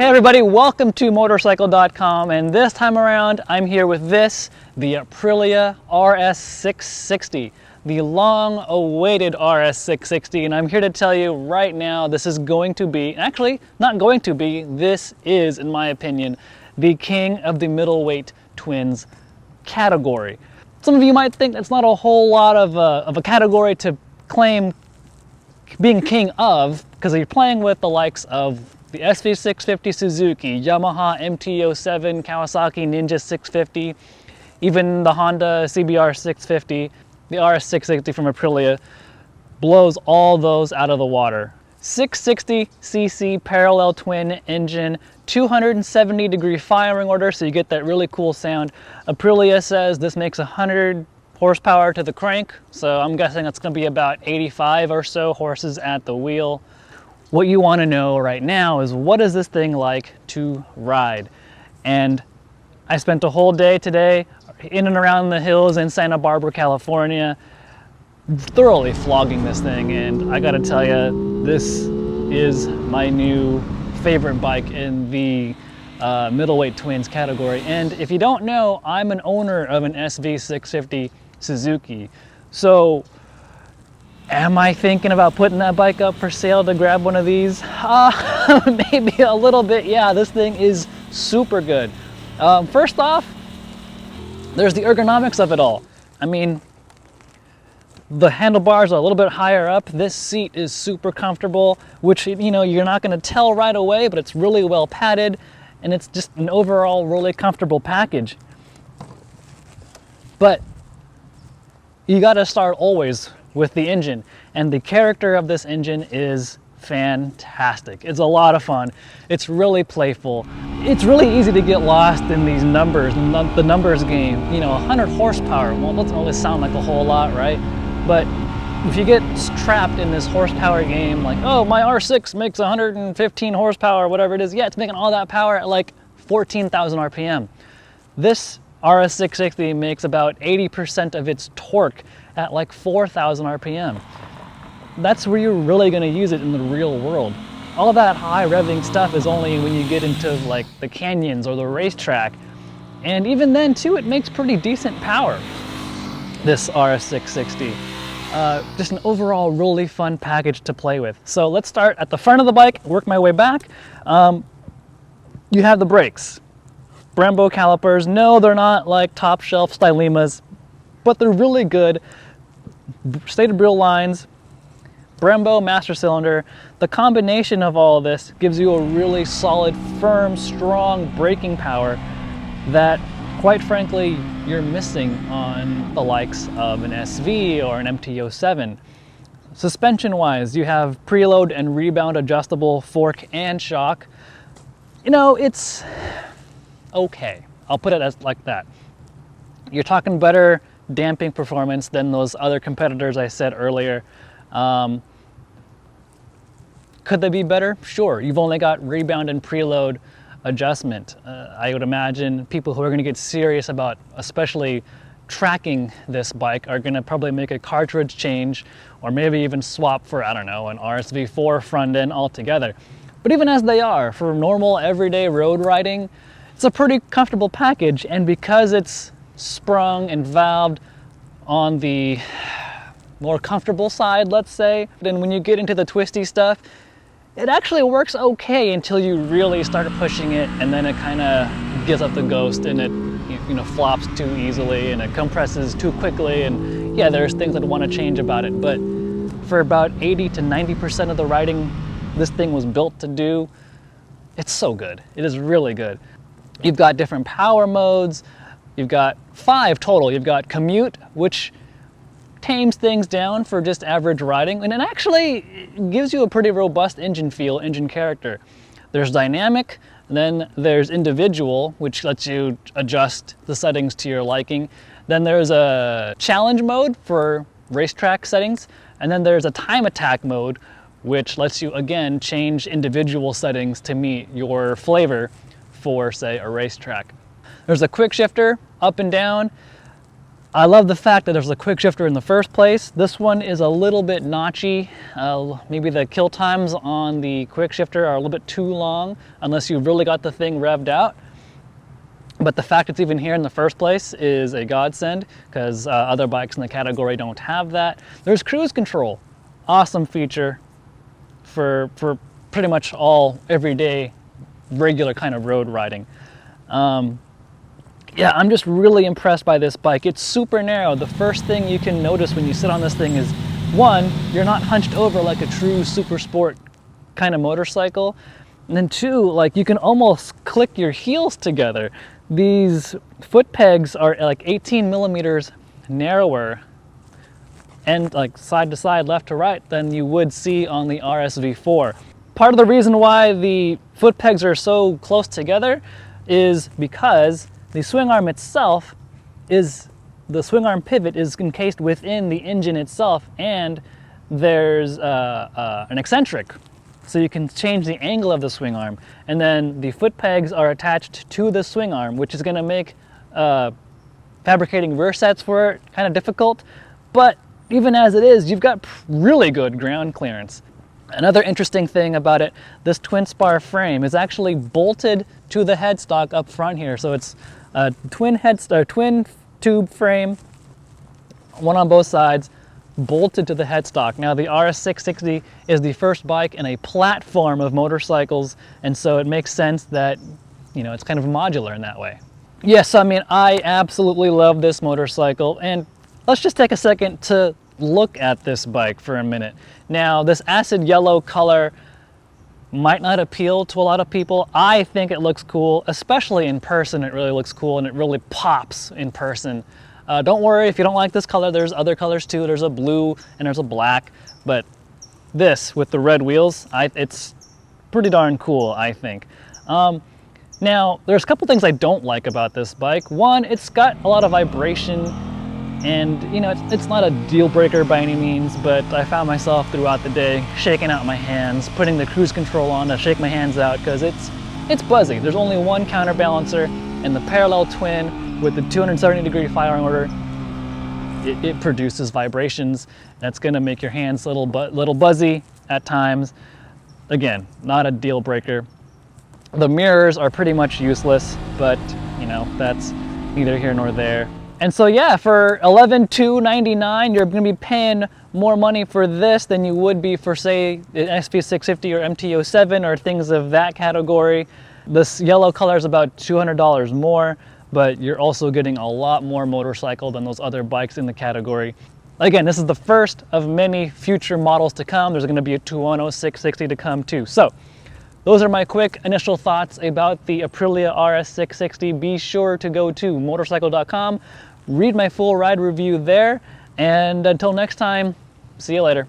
everybody, welcome to Motorcycle.com, and this time around I'm here with the Aprilia RS660, the long-awaited RS660, and I'm here to tell you right now this is going to be, actually not going to be, this is, in my opinion, the king of the middleweight twins category. Some of you might think that's not a whole lot of a category to claim being king of, because you're playing with the likes of the SV650 Suzuki, Yamaha MT-07, Kawasaki Ninja 650, even the Honda CBR 650, the RS660 from Aprilia blows all those out of the water. 660cc parallel twin engine, 270-degree firing order, so you get that really cool sound. Aprilia says this makes 100 horsepower to the crank, so I'm guessing it's going to be about 85 or so horses at the wheel. What you want to know right now is, what is this thing like to ride? And I spent a whole day today in and around the hills in Santa Barbara, California, thoroughly flogging this thing, and I gotta tell you, this is my new favorite bike in the middleweight twins category. And if you don't know, I'm an owner of an SV650 Suzuki. So am I thinking about putting that bike up for sale to grab one of these? Maybe a little bit, yeah. This thing is super good. First off, there's the ergonomics of it all. I mean, the handlebars are a little bit higher up. This seat is super comfortable, which, you know, you're not going to tell right away, but it's really well padded, and it's just an overall really comfortable package. But you got to start always with the engine, and the character of this engine is fantastic. It's a lot of fun. It's really playful. It's really easy to get lost in these numbers, the numbers game. You know, 100 horsepower, well, it doesn't really sound like a whole lot, right? But if you get trapped in this horsepower game, like, oh, my R6 makes 115 horsepower, whatever it is, yeah, it's making all that power at like 14,000 RPM. This RS660 makes about 80% of its torque at like 4,000 RPM. That's where you're really going to use it in the real world. All that high revving stuff is only when you get into like the canyons or the racetrack. And even then too, it makes pretty decent power, this RS660. Just an overall really fun package to play with. So let's start at the front of the bike, work my way back. You have the brakes. Brembo calipers. No, they're not like top shelf Stylimas, but they're really good. Stated brake lines, Brembo master cylinder. The combination of all of this gives you a really solid, firm, strong braking power that, quite frankly, you're missing on the likes of an SV or an MT-07. Suspension-wise, you have preload and rebound adjustable fork and shock. You know, it's okay. I'll put it as like that. You're talking better damping performance than those other competitors I said earlier. Could they be better? Sure. You've only got rebound and preload adjustment. I would imagine people who are going to get serious about especially tracking this bike are going to probably make a cartridge change, or maybe even swap for, I don't know, an RSV4 front end altogether. But even as they are, for normal everyday road riding, it's a pretty comfortable package. And because it's sprung and valved on the more comfortable side, let's say, then when you get into the twisty stuff, it actually works okay until you really start pushing it, and then it kind of gives up the ghost, and it, you know, flops too easily, and it compresses too quickly, and yeah, there's things I'd want to change about it. But for about 80 to 90% of the riding this thing was built to do, it's so good. It is really good. You've got different power modes. You've got 5 total. You've got commute, which tames things down for just average riding, and it actually gives you a pretty robust engine feel, engine character. There's dynamic, then there's individual, which lets you adjust the settings to your liking. Then there's a challenge mode for racetrack settings, and then there's a time attack mode, which lets you again change individual settings to meet your flavor for, say, a racetrack. There's a quick shifter up and down. I love the fact that there's a quick shifter in the first place. This one is a little bit notchy. Maybe the kill times on the quick shifter are a little bit too long unless you've really got the thing revved out. But the fact it's even here in the first place is a godsend, because other bikes in the category don't have that. There's cruise control. Awesome feature for pretty much all everyday regular kind of road riding. Yeah, I'm just really impressed by this bike. It's super narrow. The first thing you can notice when you sit on this thing is, one, you're not hunched over like a true super sport kind of motorcycle. And then two, like you can almost click your heels together. These foot pegs are like 18 millimeters narrower and like side to side, left to right, than you would see on the RSV4. Part of the reason why the foot pegs are so close together is because the swing arm itself the swing arm pivot is encased within the engine itself, and there's an eccentric. So you can change the angle of the swing arm, and then the foot pegs are attached to the swing arm, which is going to make fabricating rear sets for it kind of difficult. But even as it is, you've got really good ground clearance. Another interesting thing about it, this twin spar frame is actually bolted to the headstock up front here. So it's a twin tube frame, one on both sides, bolted to the headstock. Now the RS660 is the first bike in a platform of motorcycles, and so it makes sense that, you know, it's kind of modular in that way. Yes, I mean, I absolutely love this motorcycle, and let's just take a second to look at this bike for a minute. Now, this acid yellow color might not appeal to a lot of people. I think it looks cool, especially in person. It really looks cool, and it really pops in person. Don't worry if you don't like this color, there's other colors too. There's a blue and there's a black, but this with the red wheels, it's pretty darn cool, I think. Now, there's a couple things I don't like about this bike. One, it's got a lot of vibration, and you know, it's not a deal breaker by any means, but I found myself throughout the day shaking out my hands, putting the cruise control on to shake my hands out, because it's buzzy. There's only one counterbalancer, and the parallel twin with the 270-degree firing order, it produces vibrations. That's going to make your hands a little buzzy at times. Again, not a deal breaker. The mirrors are pretty much useless, but you know, that's neither here nor there. And so yeah, for $11,299, you're going to be paying more money for this than you would be for, say, an SV650 or MT-07 or things of that category. This yellow color is about $200 more, but you're also getting a lot more motorcycle than those other bikes in the category. Again, this is the first of many future models to come. There's going to be a 210 660 to come too. So those are my quick initial thoughts about the Aprilia RS660. Be sure to go to Motorcycle.com, read my full ride review there, and until next time, see you later.